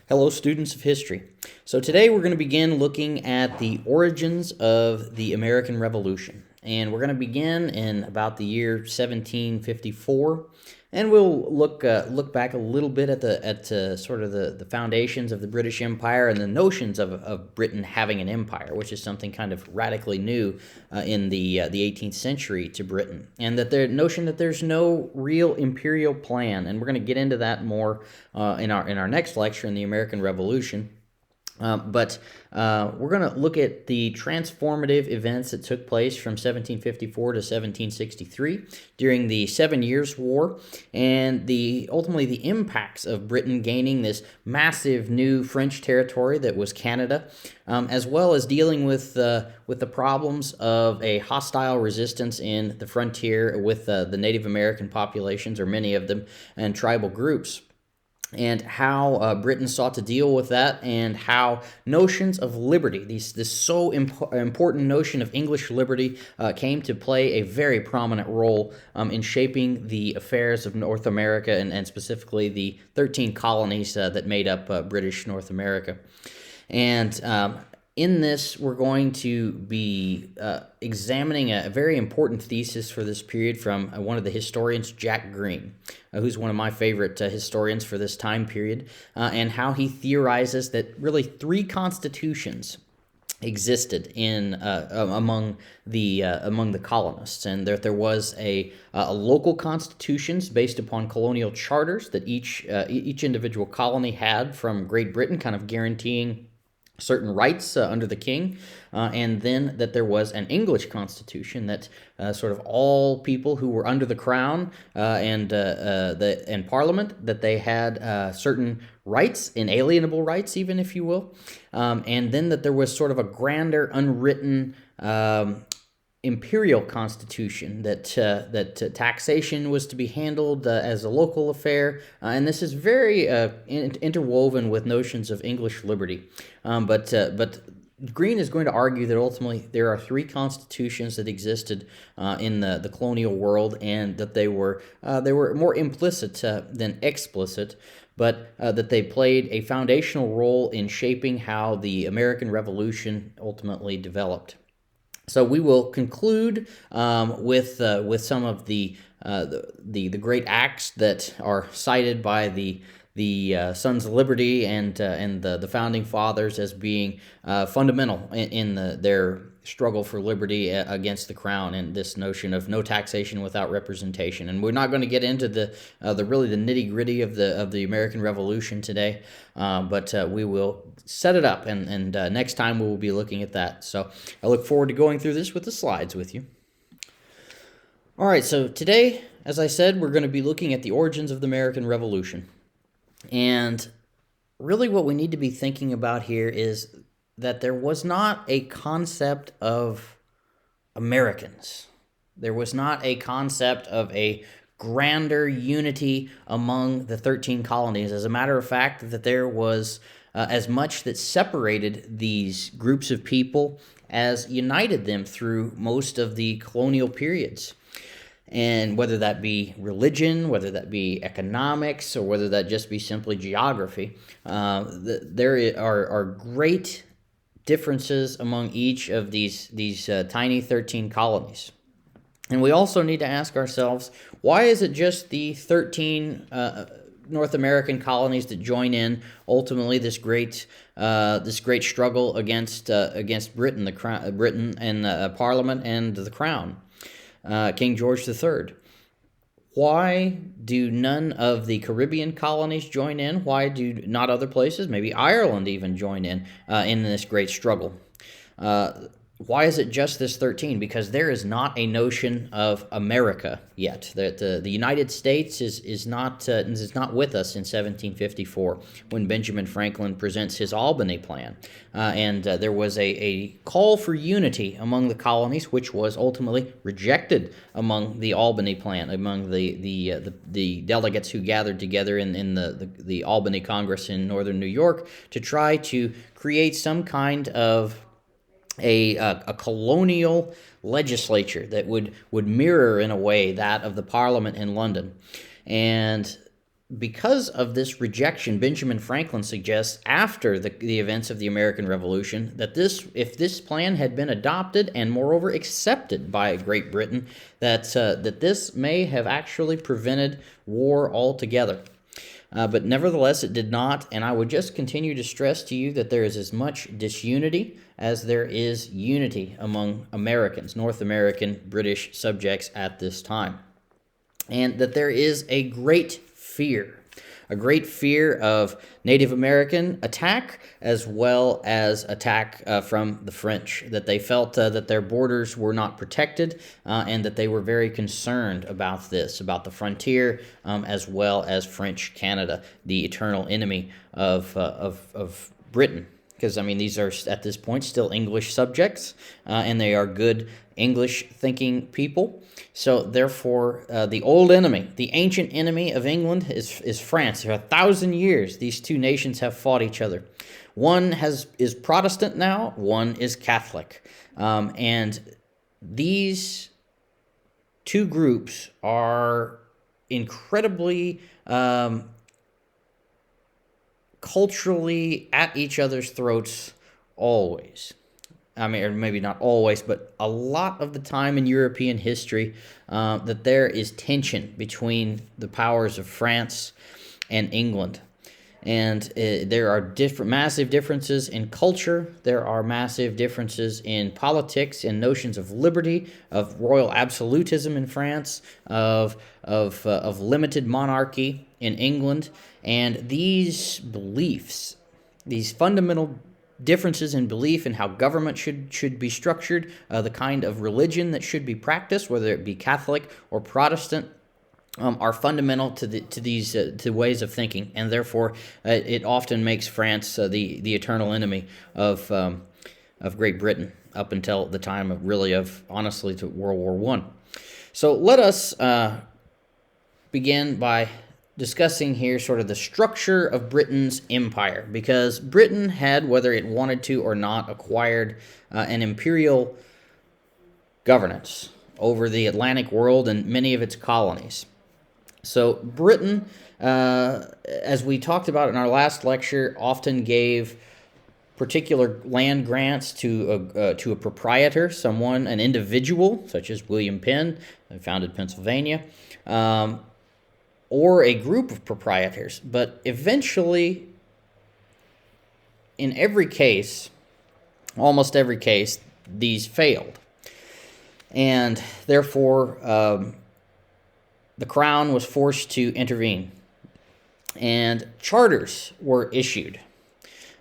Hello, students of history. So today we're going to begin looking at the origins of the American Revolution. And we're going to begin in about the year 1754, and we'll look back a little bit at sort of the foundations of the British Empire and the notions of Britain having an empire, which is something kind of radically new in the 18th century to Britain, and that the notion that there's no real imperial plan, and we're going to get into that more in our next lecture in the American Revolution. But we're going to look at the transformative events that took place from 1754 to 1763 during the 7 Years' War, and ultimately the impacts of Britain gaining this massive new French territory that was Canada, as well as dealing with the problems of a hostile resistance in the frontier with the Native American populations, or many of them, and tribal groups, and how Britain sought to deal with that, and how notions of liberty, this so important notion of English liberty, came to play a very prominent role in shaping the affairs of North America, and specifically the 13 colonies that made up British North America. And in this, we're going to be examining a very important thesis for this period from one of the historians, Jack Green, who's one of my favorite historians for this time period, and how he theorizes that really three constitutions existed among the colonists, and that there was a local constitutions based upon colonial charters that each individual colony had from Great Britain, kind of guaranteeing certain rights under the king, and then that there was an English constitution that sort of all people who were under the crown and Parliament, that they had certain rights, inalienable rights, even, if you will, and then that there was sort of a grander, unwritten imperial constitution that taxation was to be handled as a local affair, and this is very interwoven with notions of English liberty. But Green is going to argue that ultimately there are three constitutions that existed in the colonial world, and that they were more implicit than explicit, but that they played a foundational role in shaping how the American Revolution ultimately developed. So we will conclude with some of the great acts that are cited by the Sons of Liberty and the founding fathers as being fundamental in their struggle for liberty against the crown, and this notion of no taxation without representation. And we're not going to get into the nitty gritty of the American Revolution today, but we will set it up, and next time we will be looking at that. So I look forward to going through this with the slides with you. All right, so today, as I said, we're going to be looking at the origins of the American Revolution. And really what we need to be thinking about here is that there was not a concept of Americans. There was not a concept of a grander unity among the 13 colonies. As a matter of fact, that there was as much that separated these groups of people as united them through most of the colonial periods. And whether that be religion, whether that be economics, or whether that just be simply geography, there are great differences among each of these tiny 13 colonies. And we also need to ask ourselves, why is it just the 13 North American colonies that join in ultimately this great struggle against Britain, Britain and Parliament and the Crown, King George III? Why do none of the Caribbean colonies join in? Why do not other places, maybe Ireland, even join in this great struggle? Why is it just this 13? Because there is not a notion of America yet. The United States is not with us in 1754 when Benjamin Franklin presents his Albany Plan, and there was a call for unity among the colonies, which was ultimately rejected among the Albany Plan, among the delegates who gathered together in the Albany Congress in northern New York to try to create some kind of a colonial legislature that would mirror in a way that of the Parliament in London. And because of this rejection, Benjamin Franklin suggests after the events of the American Revolution that if this plan had been adopted and moreover accepted by Great Britain, that this may have actually prevented war altogether. But nevertheless, it did not, and I would just continue to stress to you that there is as much disunity as there is unity among Americans, North American British subjects at this time, and that there is a great fear of Native American attack as well as attack from the French, that they felt that their borders were not protected and that they were very concerned about this, about the frontier as well as French Canada, the eternal enemy of Britain. Because, I mean, these are at this point still English subjects and they are good English-thinking people. So, therefore, the old enemy, the ancient enemy of England is France. For 1,000 years, these two nations have fought each other. One is Protestant now, one is Catholic. And these two groups are incredibly culturally at each other's throats always. I mean, or maybe not always, but a lot of the time in European history, that there is tension between the powers of France and England. And there are massive differences in culture. There are massive differences in politics and notions of liberty, of royal absolutism in France, of limited monarchy in England. And these beliefs, these fundamental differences in belief in how government should be structured, the kind of religion that should be practiced, whether it be Catholic or Protestant, are fundamental to these to ways of thinking, and therefore it often makes France the eternal enemy of Great Britain up until the time of honestly to World War I. So let us begin by discussing here sort of the structure of Britain's empire, because Britain had, whether it wanted to or not, acquired an imperial governance over the Atlantic world and many of its colonies. So Britain, as we talked about in our last lecture, often gave particular land grants to a proprietor, an individual, such as William Penn, who founded Pennsylvania, or a group of proprietors. But eventually, in every case, almost every case, these failed. And therefore, the crown was forced to intervene. And charters were issued.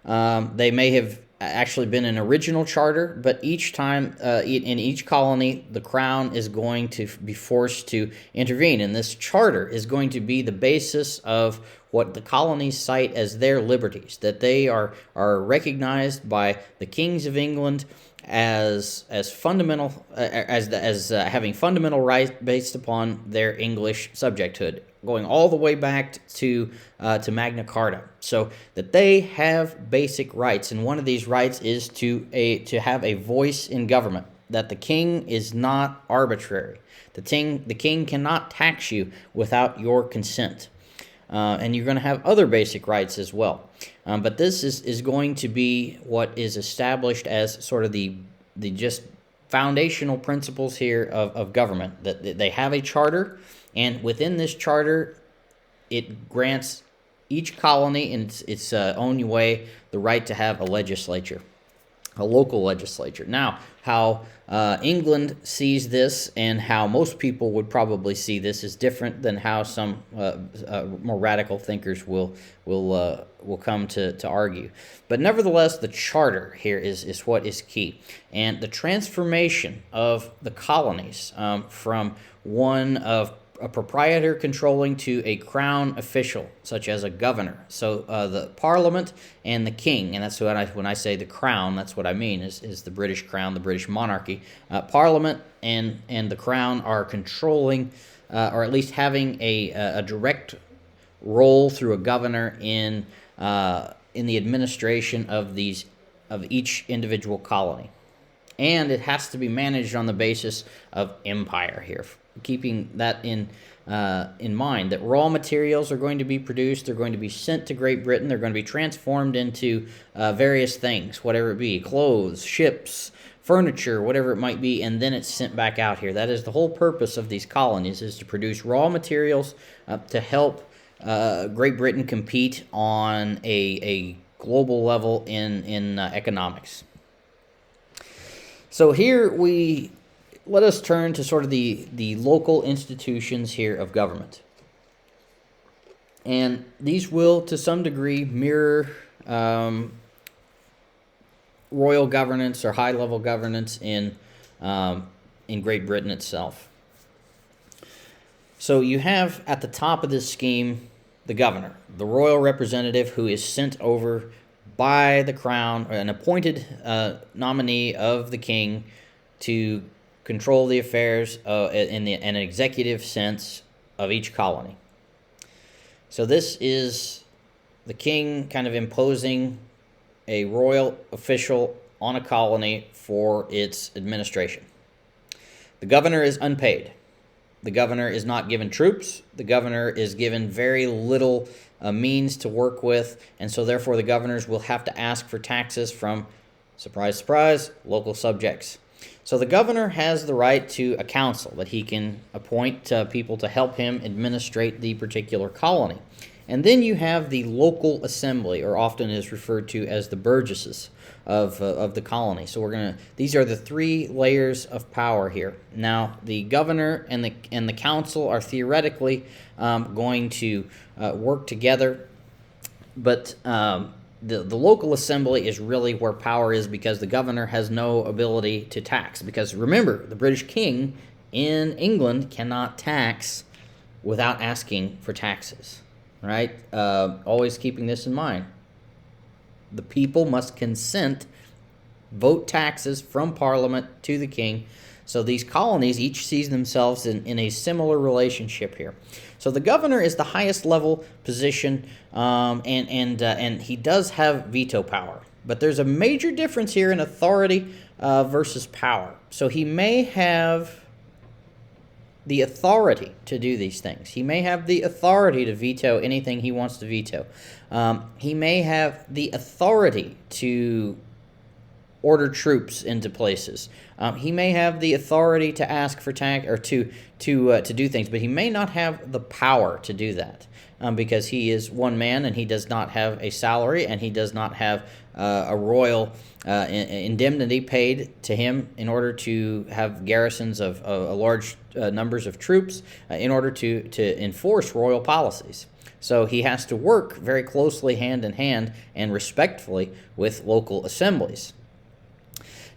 They may have actually been an original charter, but each time in each colony, the crown is going to be forced to intervene. And this charter is going to be the basis of what the colonies cite as their liberties, that they are recognized by the kings of England as fundamental, as having fundamental rights based upon their English subjecthood, going all the way back to Magna Carta, so that they have basic rights, and one of these rights is to have a voice in government. That the king is not arbitrary. The king cannot tax you without your consent, and you're going to have other basic rights as well. But this is going to be what is established as sort of the just foundational principles here of government. That they have a charter. And within this charter, it grants each colony in its own way the right to have a legislature, a local legislature. Now, how England sees this and how most people would probably see this is different than how some more radical thinkers will come to argue. But nevertheless, the charter here is what is key. And the transformation of the colonies from one of a proprietor controlling to a crown official, such as a governor. So the Parliament and the king, and that's when I say the crown, that's what I mean, is the British crown, the British monarchy. Parliament and the crown are controlling, or at least having a direct role through a governor in the administration of each individual colony. And it has to be managed on the basis of empire here, keeping that in mind, that raw materials are going to be produced, they're going to be sent to Great Britain, they're going to be transformed into various things, whatever it be, clothes, ships, furniture, whatever it might be, and then it's sent back out here. That is the whole purpose of these colonies, is to produce raw materials to help Great Britain compete on a global level in economics. So here let us turn to sort of the local institutions here of government. And these will, to some degree, mirror royal governance or high-level governance in Great Britain itself. So you have at the top of this scheme the governor, the royal representative who is sent over by the crown, an appointed nominee of the king to control the affairs in an executive sense of each colony. So this is the king kind of imposing a royal official on a colony for its administration. The governor is unpaid. The governor is not given troops. The governor is given very little means to work with, and so therefore the governors will have to ask for taxes from, surprise, surprise, local subjects. So the governor has the right to a council that he can appoint people to help him administrate the particular colony. And then you have the local assembly, or often is referred to as the Burgesses of the colony. So these are the three layers of power here. Now, the governor and the council are theoretically going to work together, but the local assembly is really where power is, because the governor has no ability to tax. Because remember, the British king in England cannot tax without asking for taxes. Right? Always keeping this in mind. The people must consent, vote taxes from Parliament to the king. So these colonies each sees themselves in a similar relationship here. So the governor is the highest level position, and he does have veto power. But there's a major difference here in authority versus power. So he may have the authority to do these things. He may have the authority to veto anything he wants to veto. He may have the authority to order troops into places. He may have the authority to ask for tax or to do things, but he may not have the power to do that because he is one man and he does not have a salary and he does not have a royal indemnity paid to him in order to have garrisons of large numbers of troops in order to enforce royal policies. So he has to work very closely hand in hand and respectfully with local assemblies.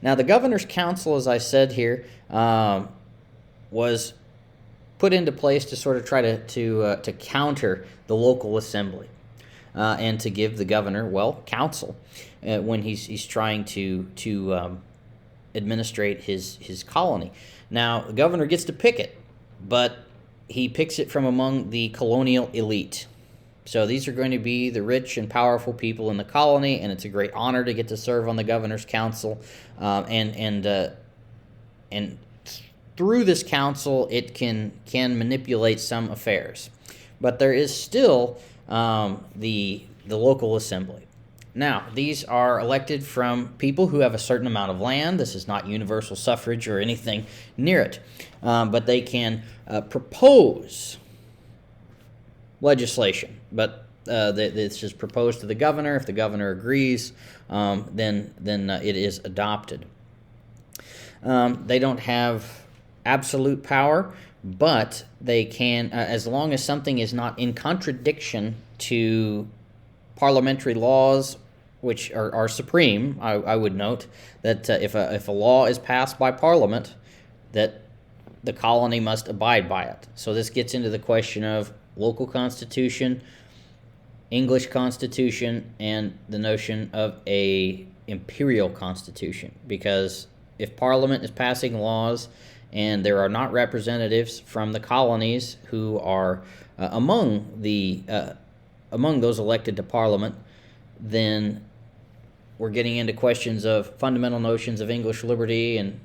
Now, the governor's council, as I said here, was put into place to sort of try to counter the local assembly and to give the governor, counsel when he's trying to administrate his colony. Now, the governor gets to pick it, but he picks it from among the colonial elite. So these are going to be the rich and powerful people in the colony, and it's a great honor to get to serve on the governor's council. And through this council, it can manipulate some affairs, but there is still the local assembly. Now, these are elected from people who have a certain amount of land. This is not universal suffrage or anything near it, but they can propose legislation, but this is proposed to the governor. If the governor agrees, then it is adopted. They don't have absolute power, but they can, as long as something is not in contradiction to parliamentary laws, which are supreme. I would note that if a law is passed by Parliament, that the colony must abide by it. So this gets into the question of local constitution, English constitution, and the notion of a imperial constitution. Because if Parliament is passing laws and there are not representatives from the colonies who are among those elected to Parliament, then we're getting into questions of fundamental notions of English liberty and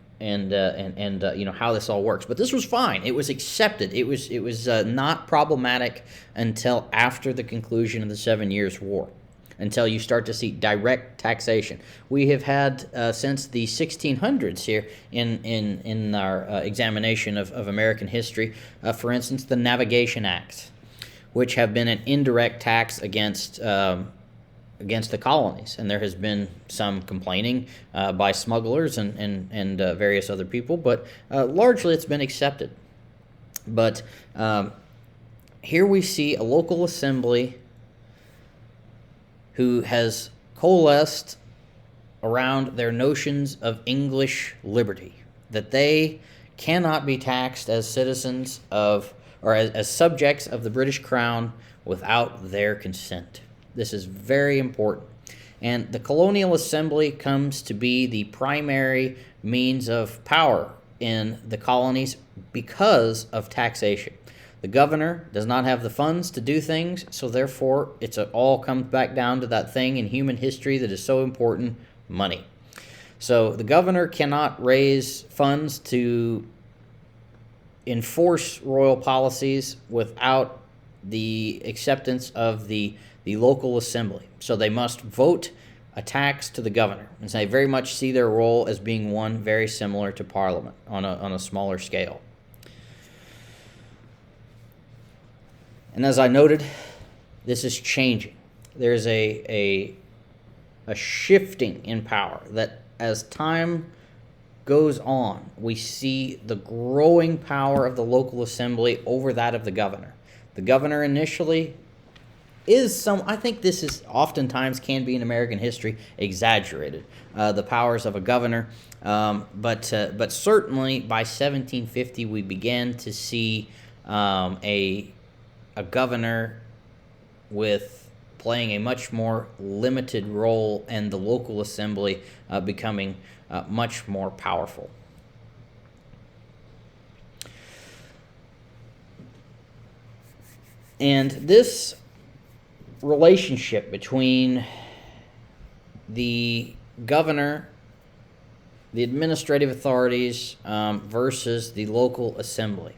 how this all works. But this was fine. It was accepted. It was not problematic until after the conclusion of the 7 Years' War, until you start to see direct taxation. We have had since the 1600s here in our examination of American history, for instance, the Navigation Acts, which have been an indirect tax against the colonies, and there has been some complaining by smugglers and various other people, but largely it's been accepted. But here we see a local assembly who has coalesced around their notions of English liberty, that they cannot be taxed as citizens of, or as subjects of the British Crown without their consent. This is very important. And the Colonial Assembly comes to be the primary means of power in the colonies because of taxation. The governor does not have the funds to do things, so therefore it all comes back down to that thing in human history that is so important, money. So the governor cannot raise funds to enforce royal policies without the acceptance of the local assembly. So they must vote a tax to the governor. And so they very much see their role as being one very similar to Parliament on a smaller scale. And as I noted, this is changing. There's a shifting in power that as time goes on, we see the growing power of the local assembly over that of the governor. The governor initially I think this is oftentimes can be in American history exaggerated, the powers of a governor, but certainly by 1750 we began to see a governor with playing a much more limited role and the local assembly becoming much more powerful. And this relationship between the governor, the administrative authorities, versus the local assembly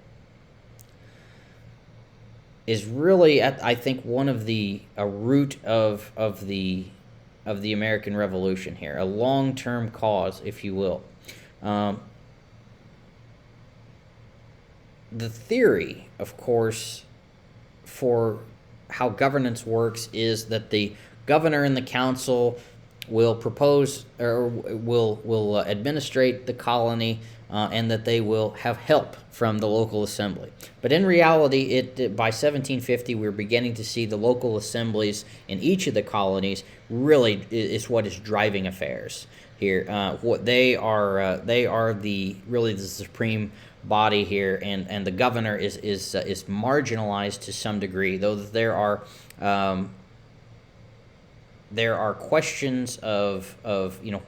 is really, I think, one of a root of the American Revolution here, a long-term cause, if you will. The theory, of course, for how governance works is that the governor and the council will propose or will administrate the colony, and that they will have help from the local assembly. But in reality, by 1750, we're beginning to see the local assemblies in each of the colonies really is what is driving affairs here. What they are the supreme body here, and the governor is marginalized to some degree, though there are questions of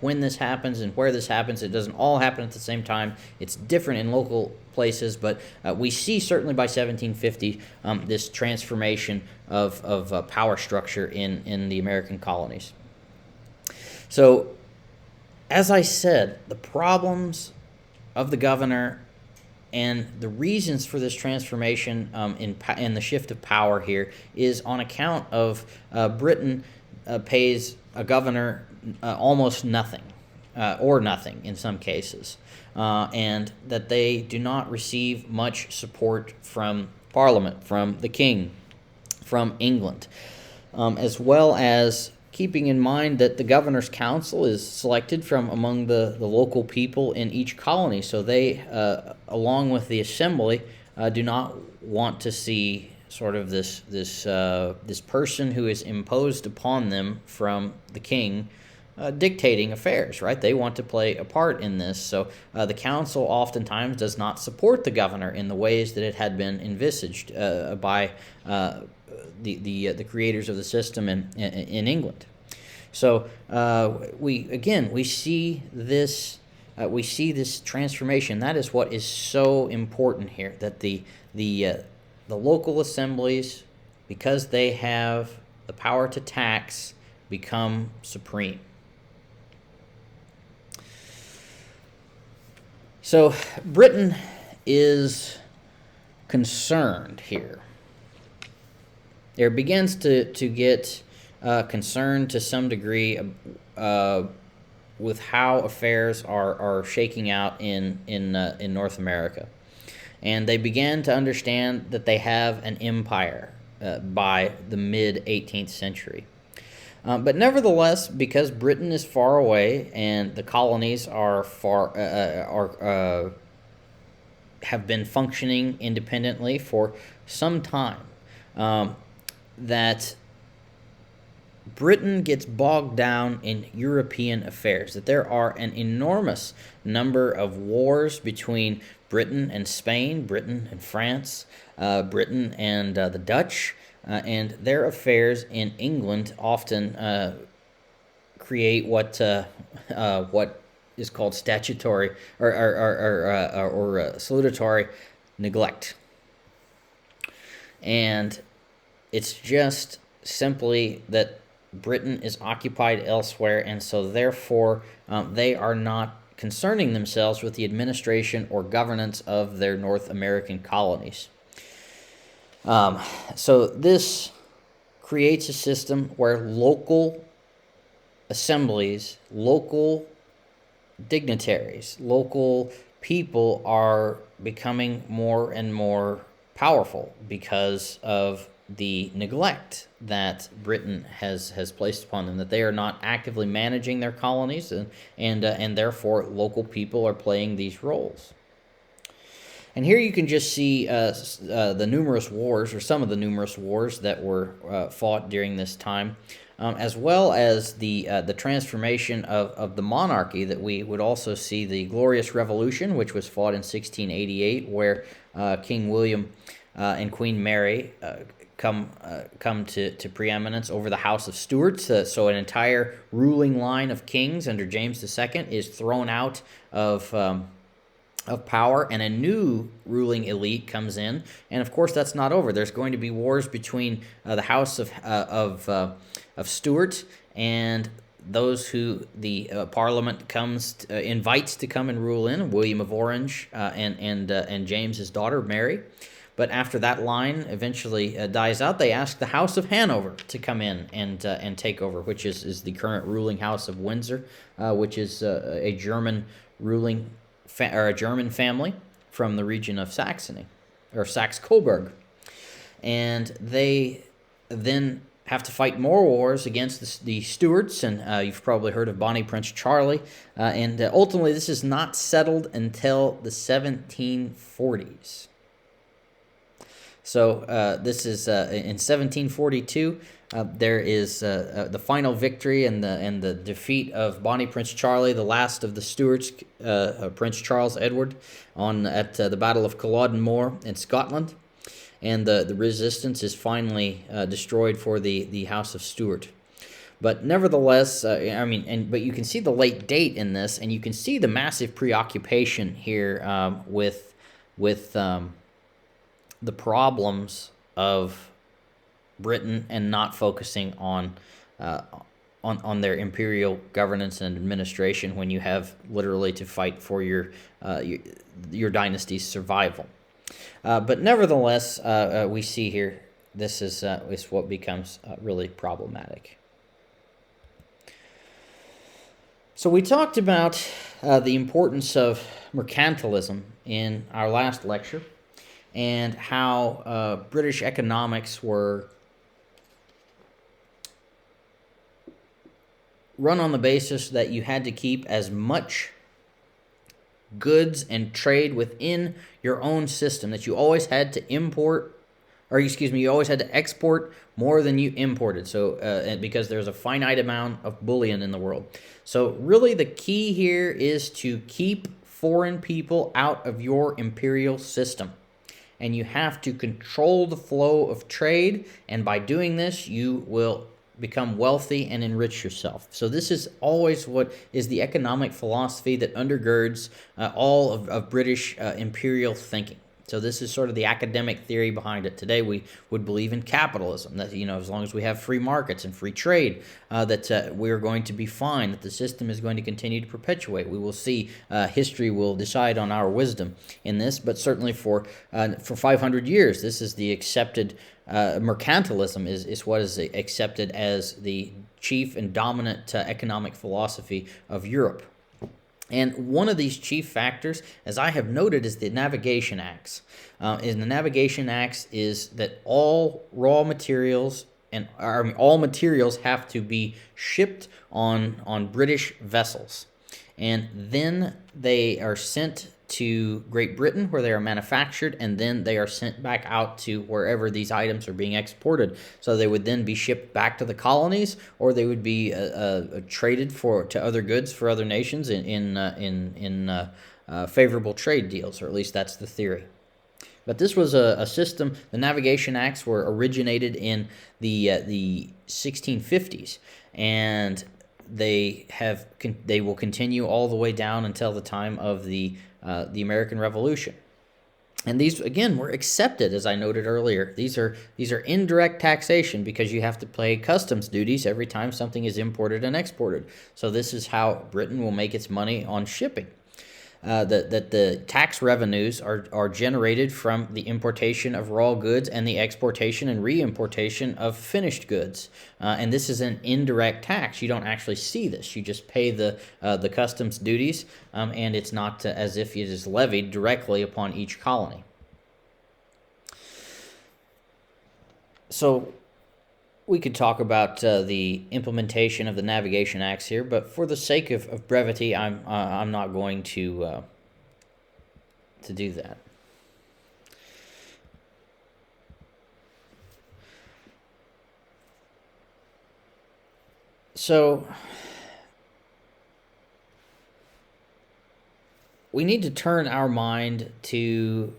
when this happens and where this happens. It doesn't all happen at the same time. It's different in local places, but we see certainly by 1750 this transformation of power structure in the American colonies. So, as I said, the problems of the governor and the reasons for this transformation in the shift of power here is on account of Britain pays a governor almost nothing, or nothing in some cases, and that they do not receive much support from Parliament, from the King, from England, as well as keeping in mind that the Governor's Council is selected from among the local people in each colony. So they, along with the Assembly, do not want to see sort of this person who is imposed upon them from the king dictating affairs, right? They want to play a part in this. So the council oftentimes does not support the governor in the ways that it had been envisaged by the creators of the system in England. So we see this transformation. That is what is so important here, that the local assemblies, because they have the power to tax, become supreme. So Britain is concerned here. It begins to get concerned to some degree with how affairs are shaking out in North America. And they began to understand that they have an empire by the mid-18th century. But nevertheless, because Britain is far away and the colonies are have been functioning independently for some time, that Britain gets bogged down in European affairs, that there are an enormous number of wars between Britain and Spain, Britain and France, Britain and the Dutch, and their affairs in England often create what is called statutory or salutary neglect. And it's just simply that Britain is occupied elsewhere, and so therefore they are not concerning themselves with the administration or governance of their North American colonies. So this creates a system where local assemblies, local dignitaries, local people are becoming more and more powerful because of the neglect that Britain has placed upon them, that they are not actively managing their colonies, and therefore local people are playing these roles. And here you can just see the numerous wars, or some of the numerous wars that were fought during this time, as well as the transformation of the monarchy, that we would also see the Glorious Revolution, which was fought in 1688, where King William and Queen Mary come to preeminence over the House of Stuarts. So an entire ruling line of kings under James II is thrown out of power, and a new ruling elite comes in. And of course, that's not over. There's going to be wars between the House of Stuart and those who the Parliament invites to come and rule in, William of Orange and James's daughter Mary. But after that line eventually dies out, they ask the House of Hanover to come in and take over, which is the current ruling House of Windsor, which is a German ruling or a German family from the region of Saxony, or Saxe-Coburg. And they then have to fight more wars against the Stuarts, and you've probably heard of Bonnie Prince Charlie. And ultimately, this is not settled until the 1740s. So this is in 1742. There is the final victory and the defeat of Bonnie Prince Charlie, the last of the Stuarts, Prince Charles Edward, at the Battle of Culloden Moor in Scotland, and the resistance is finally destroyed for the House of Stuart. But nevertheless, but you can see the late date in this, and you can see the massive preoccupation here with the problems of Britain and not focusing on their imperial governance and administration when you have literally to fight for your dynasty's survival. But nevertheless, we see here this is what becomes really problematic. So we talked about the importance of mercantilism in our last lecture, and how British economics were run on the basis that you had to keep as much goods and trade within your own system, that you always had to you always had to export more than you imported. So because there's a finite amount of bullion in the world. So really the key here is to keep foreign people out of your imperial system. And you have to control the flow of trade, and by doing this, you will become wealthy and enrich yourself. So this is always what is the economic philosophy that undergirds all of British imperial thinking. So this is sort of the academic theory behind it. Today we would believe in capitalism, that as long as we have free markets and free trade, that we're going to be fine, that the system is going to continue to perpetuate. We will see history will decide on our wisdom in this, but certainly for 500 years, this is the accepted mercantilism is what is accepted as the chief and dominant economic philosophy of Europe. And one of these chief factors, as I have noted, is the Navigation Acts. And the Navigation Acts is that all raw materials all materials have to be shipped on British vessels, and then they are sent to Great Britain, where they are manufactured, and then they are sent back out to wherever these items are being exported. So they would then be shipped back to the colonies, or they would be traded to other goods for other nations in favorable trade deals, or at least that's the theory. But this was a system. The Navigation Acts were originated in the 1650s, and they will continue all the way down until the time of the American Revolution. And these, again, were accepted, as I noted earlier. These are indirect taxation, because you have to pay customs duties every time something is imported and exported. So this is how Britain will make its money on shipping. That the tax revenues are generated from the importation of raw goods and the exportation and re-importation of finished goods. And this is an indirect tax. You don't actually see this. You just pay the customs duties, and it's not as if it is levied directly upon each colony. So we could talk about the implementation of the Navigation Acts here, but for the sake of brevity, I'm not going to do that. So we need to turn our mind to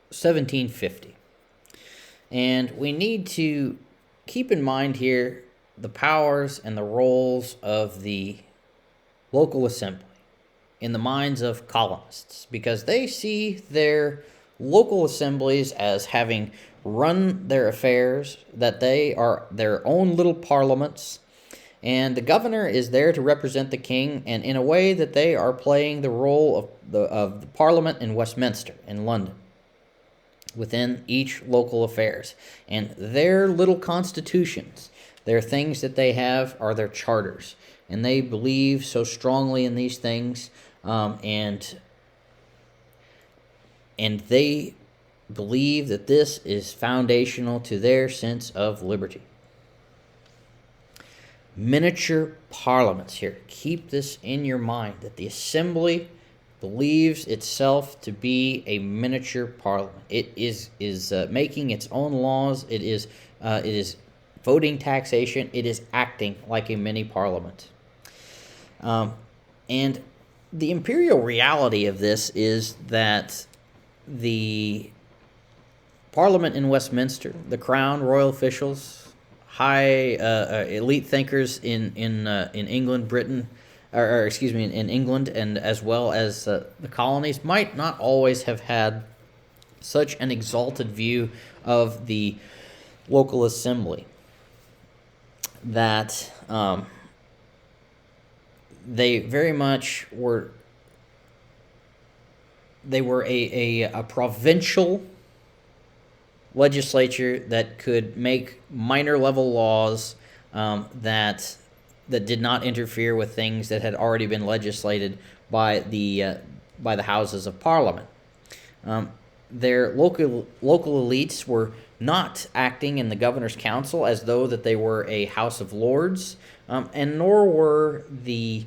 1750, and we need to keep in mind here the powers and the roles of the local assembly in the minds of colonists, because they see their local assemblies as having run their affairs, that they are their own little parliaments, and the governor is there to represent the king, and in a way that they are playing the role of the parliament in Westminster in London, within each local affairs. And their little constitutions, their things that they have, are their charters. And they believe so strongly in these things, and they believe that this is foundational to their sense of liberty. Miniature parliaments here. Keep this in your mind, that the assembly believes itself to be a miniature parliament. It is making its own laws. It is voting taxation. It is acting like a mini parliament. And the imperial reality of this is that the Parliament in Westminster, the Crown, royal officials, high elite thinkers in England, Britain, in England, and as well as the colonies, might not always have had such an exalted view of the local assembly, that they very much were. They were a provincial legislature that could make minor level laws that did not interfere with things that had already been legislated by the Houses of Parliament. Their local elites were not acting in the Governor's Council as though that they were a House of Lords, and nor were the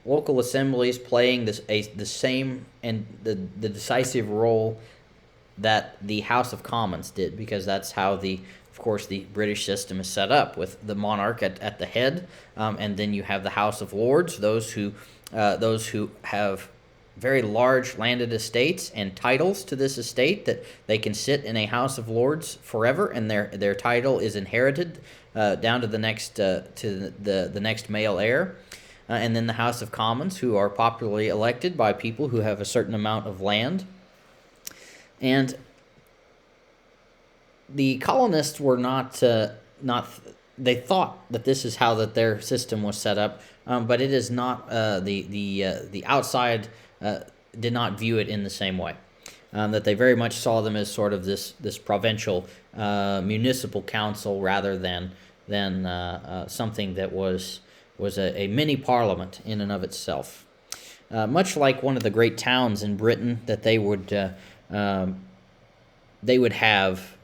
local assemblies playing the same and the decisive role that the House of Commons did, because that's how of course, the British system is set up, with the monarch at the head, and then you have the House of Lords, those who have very large landed estates and titles to this estate, that they can sit in a House of Lords forever, and their title is inherited down to the next the next male heir. and then the House of Commons, who are popularly elected by people who have a certain amount of land. And the colonists were not they thought that this is how that their system was set up, but it is not. The outside did not view it in the same way. That they very much saw them as sort of this provincial municipal council rather than something that was a mini parliament in and of itself. Much like one of the great towns in Britain, that they would have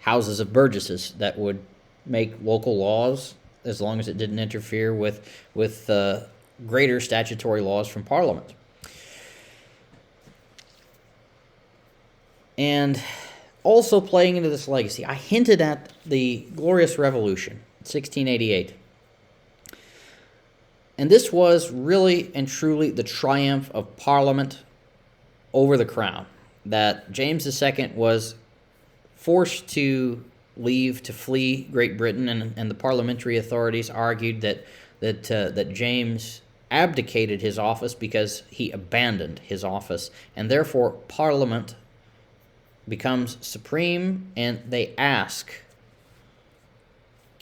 houses of burgesses that would make local laws as long as it didn't interfere with greater statutory laws from Parliament. And also playing into this legacy, I hinted at the Glorious Revolution, 1688. And this was really and truly the triumph of Parliament over the Crown, that James II was forced to leave, to flee Great Britain, and the parliamentary authorities argued that James abdicated his office because he abandoned his office, and therefore Parliament becomes supreme, and they ask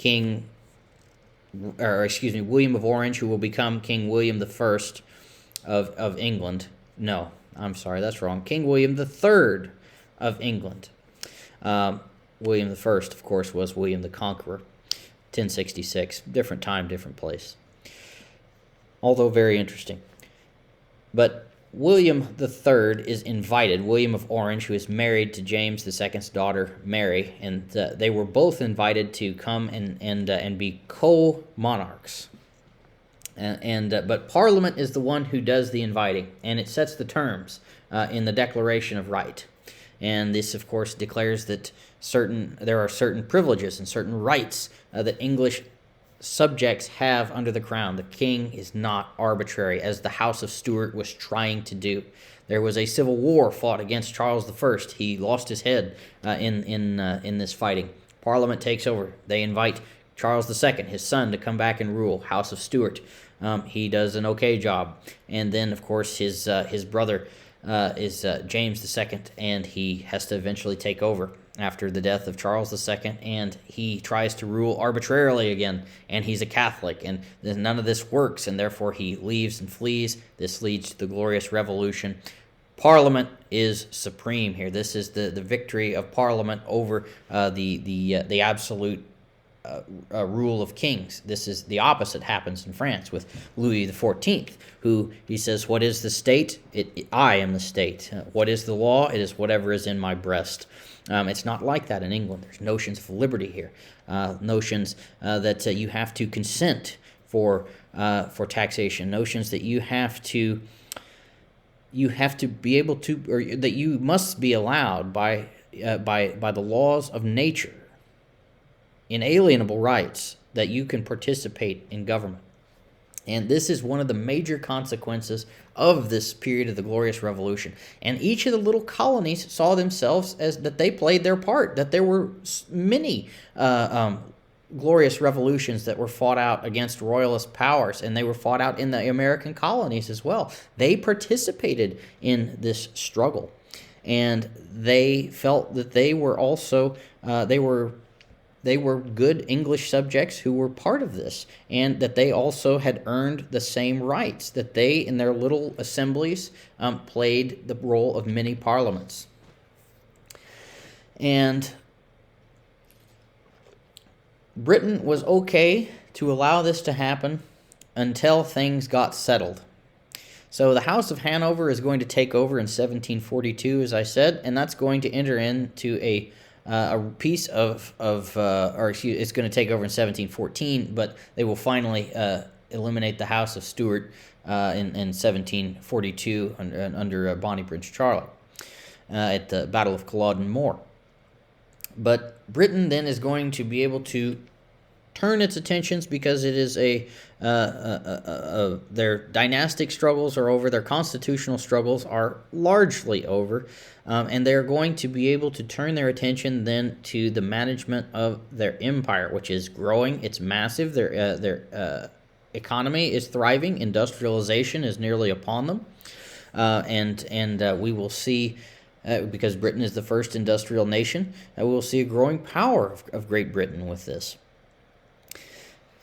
William of Orange, who will become King William I of England. No, I'm sorry, that's wrong. King William III of England. William I, of course, was William the Conqueror, 1066. Different time, different place. Although very interesting. But William III is invited, William of Orange, who is married to James II's daughter, Mary, and they were both invited to come and be co-monarchs. But Parliament is the one who does the inviting, and it sets the terms in the Declaration of Right. And this, of course, declares that there are certain privileges and certain rights that English subjects have under the crown. The king is not arbitrary, as the House of Stuart was trying to do. There was a civil war fought against Charles I. He lost his head in this fighting. Parliament takes over. They invite Charles II, his son, to come back and rule. House of Stuart. He does an okay job. And then, of course, his brother is James II, and he has to eventually take over after the death of Charles II, and he tries to rule arbitrarily again, and he's a Catholic, and none of this works, and therefore he leaves and flees. This leads to the Glorious Revolution. Parliament is supreme here. This is the victory of Parliament over the absolute rule of kings. This is the opposite happens in France with Louis XIV, who he says, "What is the state? I am the state. What is the law? It is whatever is in my breast." It's not like that in England. There's notions of liberty here, notions that you have to consent for taxation, notions that you have to be able to, or that you must be allowed by the laws of nature, inalienable rights, that you can participate in government. And this is one of the major consequences of this period of the Glorious Revolution. And each of the little colonies saw themselves as that they played their part, that there were many glorious revolutions that were fought out against royalist powers, and they were fought out in the American colonies as well. They participated in this struggle, and they felt that they were also they were good English subjects who were part of this, and that they also had earned the same rights, that they, in their little assemblies, played the role of mini parliaments. And Britain was okay to allow this to happen until things got settled. So the House of Hanover is going to take over in 1742, as I said, and that's going to enter into a piece it's going to take over in 1714, but they will finally eliminate the House of Stuart in 1742 under Bonnie Prince Charlie at the Battle of Culloden Moor. But Britain then is going to be able to turn its attentions, because it is their dynastic struggles are over, their constitutional struggles are largely over, and they're going to be able to turn their attention then to the management of their empire, which is growing. It's massive. economy is thriving. Industrialization is nearly upon them. And we will see, because Britain is the first industrial nation, we will see a growing power of Great Britain with this.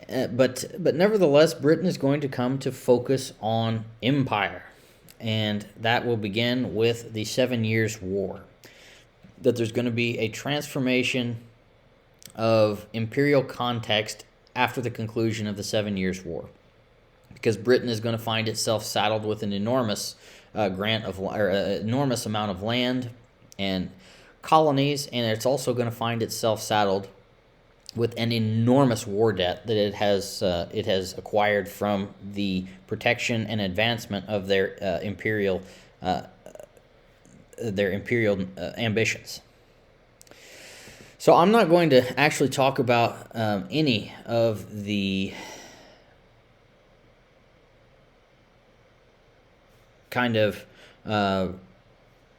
But nevertheless, Britain is going to come to focus on empire, and that will begin with the 7 Years' War. That there's going to be a transformation of imperial context after the conclusion of the 7 Years' War, because Britain is going to find itself saddled with an enormous enormous amount of land and colonies, and it's also going to find itself saddled with an enormous war debt that it has acquired from the protection and advancement of their imperial ambitions. So I'm not going to actually talk about any of the kind of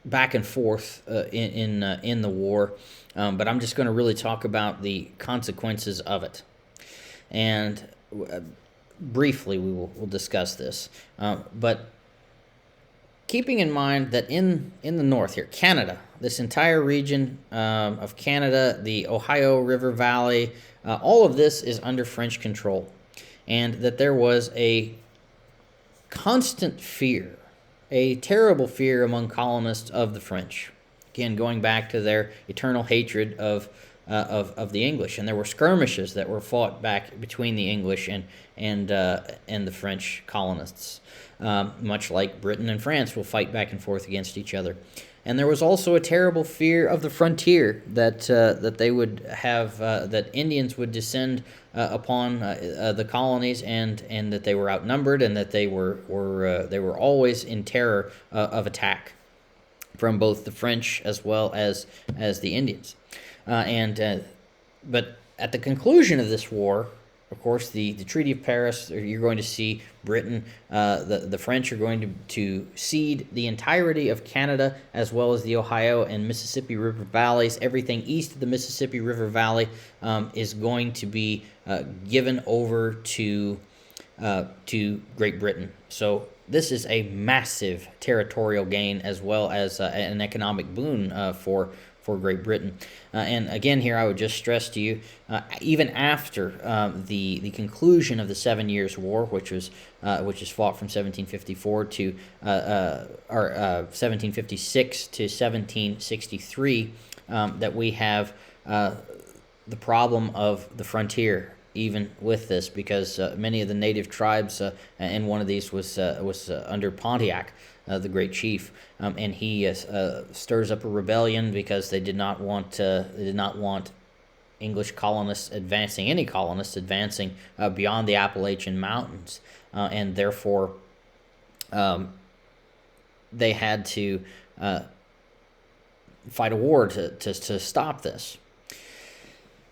back and forth in the war, but I'm just going to really talk about the consequences of it, and briefly we'll discuss this. But keeping in mind that in the north here, Canada, this entire region of Canada, the Ohio River Valley, all of this is under French control, and that there was a constant fear, a terrible fear among colonists of the French. Again, going back to their eternal hatred of the English, and there were skirmishes that were fought back between the English and the French colonists, much like Britain and France will fight back and forth against each other. And there was also a terrible fear of the frontier, that they would have that Indians would descend upon the colonies, and that they were outnumbered, and that they were always in terror of attack from both the French as well as the Indians. But at the conclusion of this war, of course, the Treaty of Paris, you're going to see Britain, the French are going to cede the entirety of Canada, as well as the Ohio and Mississippi River valleys. Everything east of the Mississippi River Valley is going to be given over to Great Britain. So this is a massive territorial gain, as well as an economic boon for Great Britain. And again, here I would just stress to you, even after the conclusion of the 7 Years' War, which was fought from 1754 to 1756 to 1763, that we have the problem of the frontier. Even with this, because many of the native tribes, and one of these was under Pontiac, the great chief, and he stirs up a rebellion because they did not want English colonists advancing, any colonists advancing beyond the Appalachian Mountains, and therefore they had to fight a war to stop this.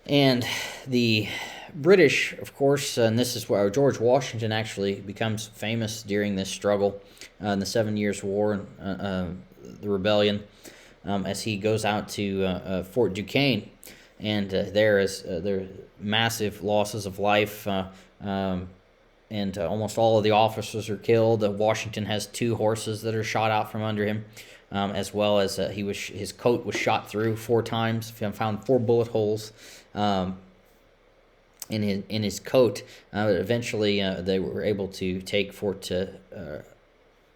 And the British, of course, and this is where George Washington actually becomes famous during this struggle in the 7 Years' War, the rebellion, as he goes out to Fort Duquesne, and there are massive losses of life, and almost all of the officers are killed. Washington has 2 horses that are shot out from under him, as well as his coat was shot through 4 times. Found 4 bullet holes in his coat. Eventually, they were able to take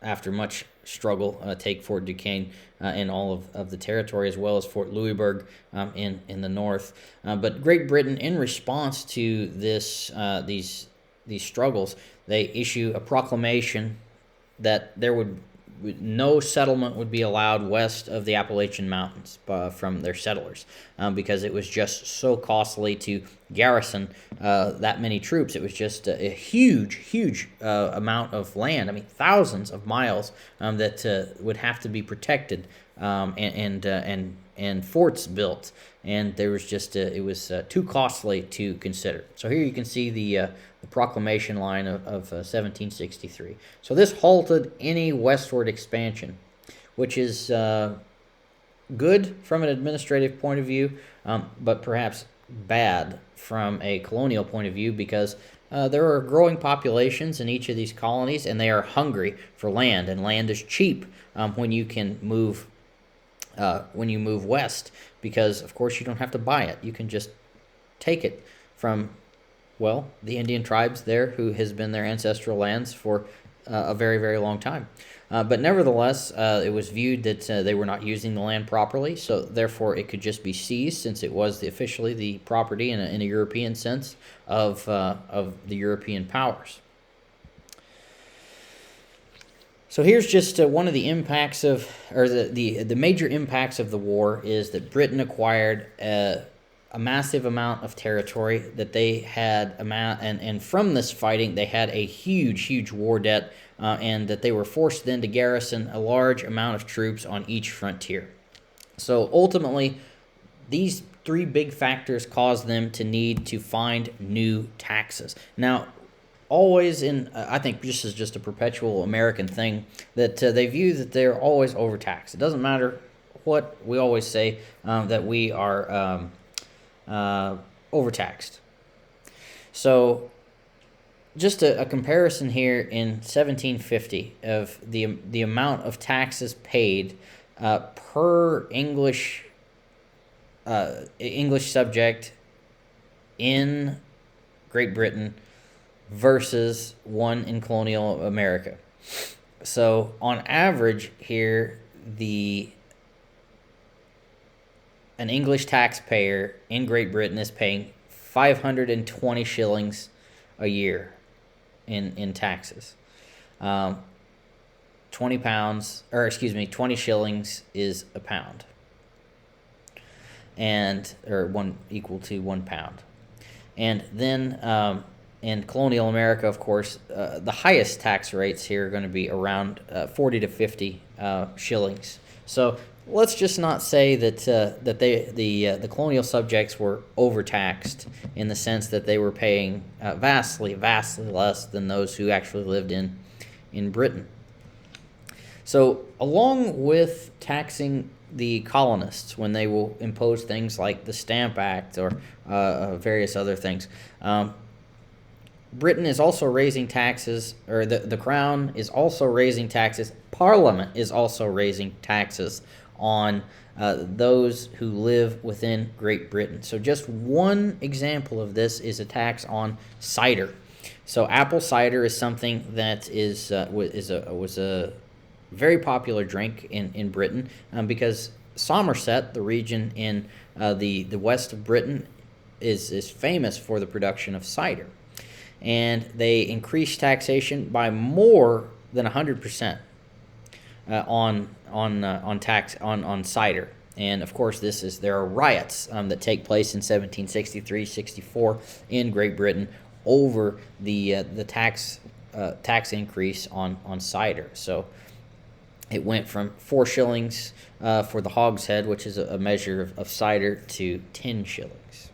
after much struggle, take Fort Duquesne and all of the territory, as well as Fort Louisbourg in the north. But Great Britain, in response to these struggles, they issue a proclamation that no settlement would be allowed west of the Appalachian Mountains from their settlers, because it was just so costly to garrison that many troops. It was just a huge amount of land. I mean, thousands of miles that would have to be protected, and forts built, and there was just it was too costly to consider. So here you can see the proclamation line of 1763. So this halted any westward expansion, which is good from an administrative point of view, but perhaps bad from a colonial point of view, because there are growing populations in each of these colonies, and they are hungry for land, and land is cheap when you can move west, because of course you don't have to buy it. You can just take it from, well, the Indian tribes there, who has been their ancestral lands for a very, very long time. But nevertheless, it was viewed that they were not using the land properly, so therefore it could just be seized, since it was officially the property in a European sense of the European powers. So here's just one of the impacts of, or the major impacts of the war is that Britain acquired a massive amount of territory that they had and from this fighting they had a huge war debt, and that they were forced then to garrison a large amount of troops on each frontier. So ultimately, these three big factors caused them to need to find new taxes. Now, always I think this is just a perpetual American thing, that they view that they're always overtaxed. It doesn't matter what we always say, that we are overtaxed. So just a comparison here in 1750 of the amount of taxes paid per English subject in Great Britain versus one in colonial America. So on average here, an English taxpayer in Great Britain is paying 520 shillings a year in taxes. 20 shillings is a pound, or equal to 1 pound. And then in colonial America, of course, the highest tax rates here are going to be around 40 to 50 shillings. So let's just not say that the colonial subjects were overtaxed in the sense that they were paying vastly less than those who actually lived in Britain. So along with taxing the colonists when they will impose things like the Stamp Act or various other things, Britain is also raising taxes, or the Crown is also raising taxes. Parliament is also raising taxes on those who live within Great Britain. So just one example of this is a tax on cider. So apple cider is something that was a very popular drink in Britain, because Somerset, the region in the west of Britain, is famous for the production of cider. And they increased taxation by more than 100% on tax on cider. And of course, there are riots that take place in 1763-64 in Great Britain over the tax increase on cider. So it went from 4 shillings for the hogshead, which is a measure of cider, to 10 shillings.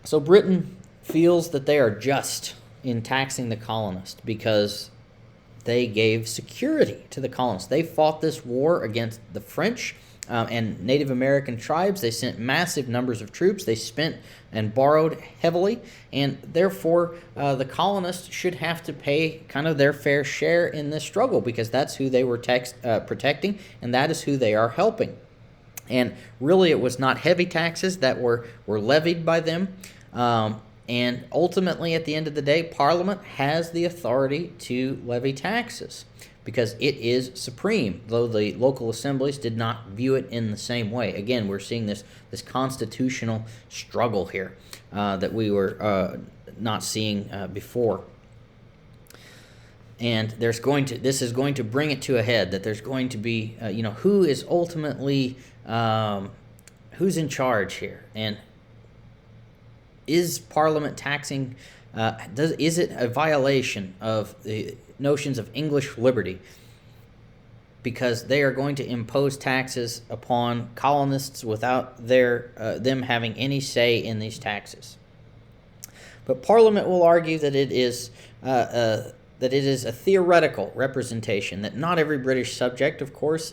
So Britain feels that they are just in taxing the colonists because they gave security to the colonists. They fought this war against the French and Native American tribes. They sent massive numbers of troops. They spent and borrowed heavily, and therefore the colonists should have to pay kind of their fair share in this struggle, because that's who they were protecting, and that is who they are helping. And really, it was not heavy taxes that were levied by them. And ultimately, at the end of the day, Parliament has the authority to levy taxes because it is supreme, though the local assemblies did not view it in the same way. Again, we're seeing this constitutional struggle here that we were not seeing before. And this is going to bring it to a head, that there's going to be, who is ultimately, who's in charge here? And is Parliament taxing, is it a violation of the notions of English liberty? Because they are going to impose taxes upon colonists without them having any say in these taxes. But Parliament will argue that it is a theoretical representation, that not every British subject, of course,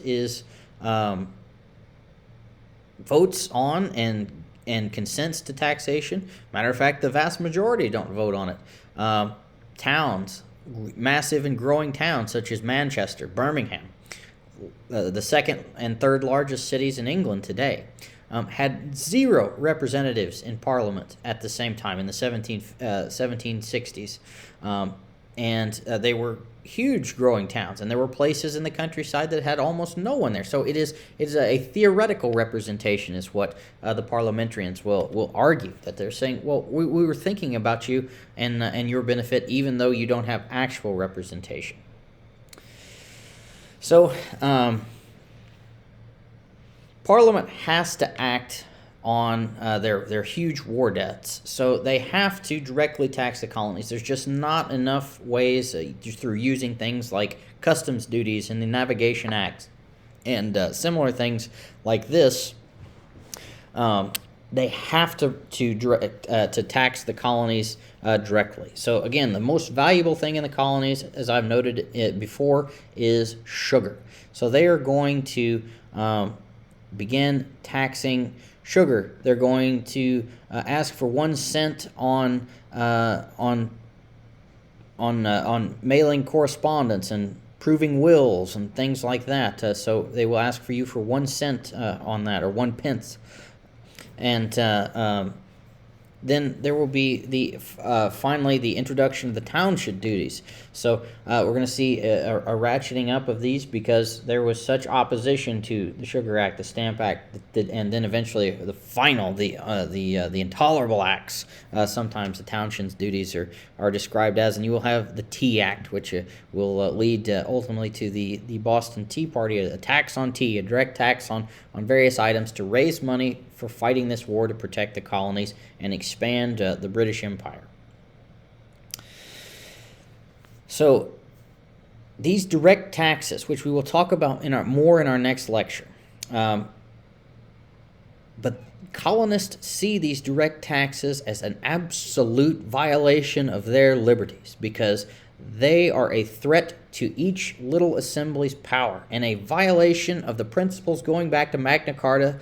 votes on and and consents to taxation. Matter of fact, the vast majority don't vote on it. Towns, massive and growing towns such as Manchester, Birmingham, the second and third largest cities in England today, had 0 representatives in Parliament at the same time in the 1760s. And they were huge growing towns, and there were places in the countryside that had almost no one there. So it is a theoretical representation, is what the parliamentarians will argue, that they're saying, well, we were thinking about you and your benefit, even though you don't have actual representation. So Parliament has to act on their huge war debts. So they have to directly tax the colonies. There's just not enough ways just through using things like customs duties and the Navigation Act and similar things like this. They have to tax the colonies directly. So again, the most valuable thing in the colonies, as I've noted it before, is sugar. So they are going to begin taxing sugar. They're going to ask for 1 cent on mailing correspondence and proving wills and things like that. So they will ask for you for 1 cent on that, or 1 pence. And then there will be finally the introduction of the township duties. So we're going to see a ratcheting up of these, because there was such opposition to the Sugar Act, the Stamp Act, and then eventually the intolerable acts. Sometimes the township duties are described as, and you will have the Tea Act, which will lead ultimately to the Boston Tea Party, a tax on tea, a direct tax on various items to raise money for fighting this war to protect the colonies and expand the British Empire. So these direct taxes, which we will talk about more in our next lecture, but colonists see these direct taxes as an absolute violation of their liberties, because they are a threat to each little assembly's power and a violation of the principles going back to Magna Carta,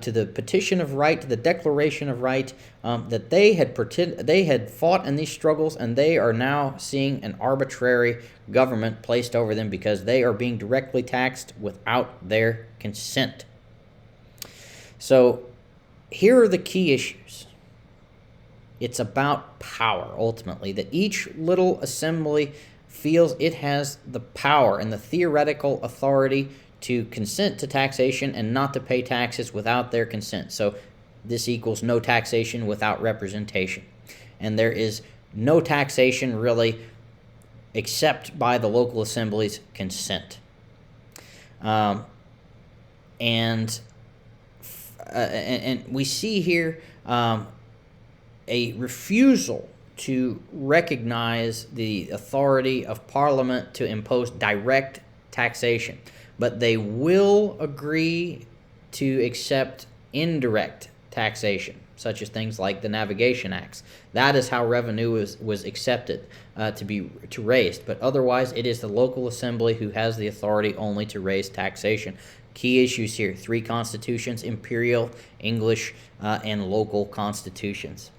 to the Petition of Right, to the Declaration of Right, that they had fought in these struggles, and they are now seeing an arbitrary government placed over them because they are being directly taxed without their consent. So here are the key issues. It's about power, ultimately, that each little assembly feels it has the power and the theoretical authority to consent to taxation and not to pay taxes without their consent. So this equals no taxation without representation. And there is no taxation really except by the local assembly's consent. And we see here a refusal to recognize the authority of Parliament to impose direct taxation, but they will agree to accept indirect taxation, such as things like the Navigation Acts. That is how revenue was accepted to raised, but otherwise it is the local assembly who has the authority only to raise taxation. Key issues here: 3 constitutions: imperial, English, and local constitutions.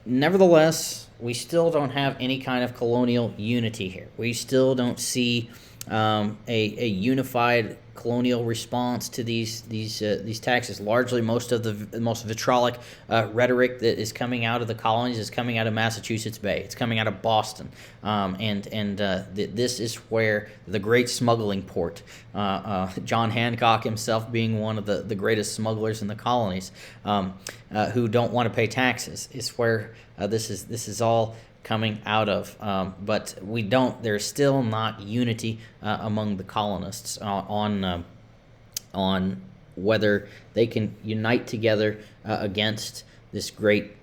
Nevertheless, we still don't have any kind of colonial unity here. We still don't see a unified colonial response to these taxes. Largely, most of the most vitriolic rhetoric that is coming out of the colonies is coming out of Massachusetts Bay. It's coming out of Boston, this is where the great smuggling port. John Hancock himself being one of the greatest smugglers in the colonies, who don't want to pay taxes, is where this is all coming out of, but there's still not unity among the colonists on whether they can unite together against this great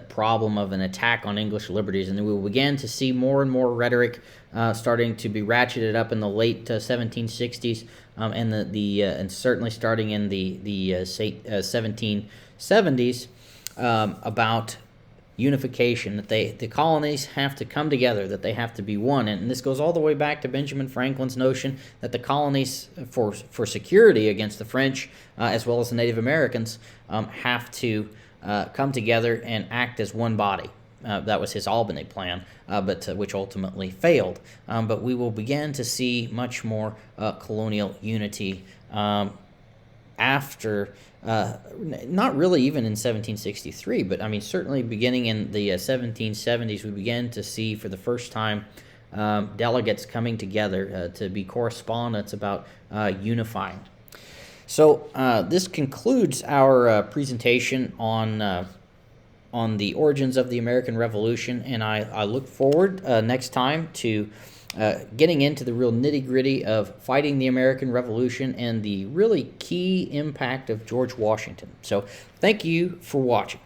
problem of an attack on English liberties. And we will begin to see more and more rhetoric starting to be ratcheted up in the late 1760s, and certainly starting in the 1770s, about unification, that the colonies have to come together, that they have to be one. And this goes all the way back to Benjamin Franklin's notion that the colonies, for security against the French as well as the Native Americans, have to come together and act as one body. That was his Albany plan, but which ultimately failed. But we will begin to see much more colonial unity after, not really even in 1763, but I mean certainly beginning in the 1770s, we began to see for the first time delegates coming together to be correspondents about unifying. So this concludes our presentation on the origins of the American Revolution, and I look forward next time to getting into the real nitty-gritty of fighting the American Revolution and the really key impact of George Washington. So thank you for watching.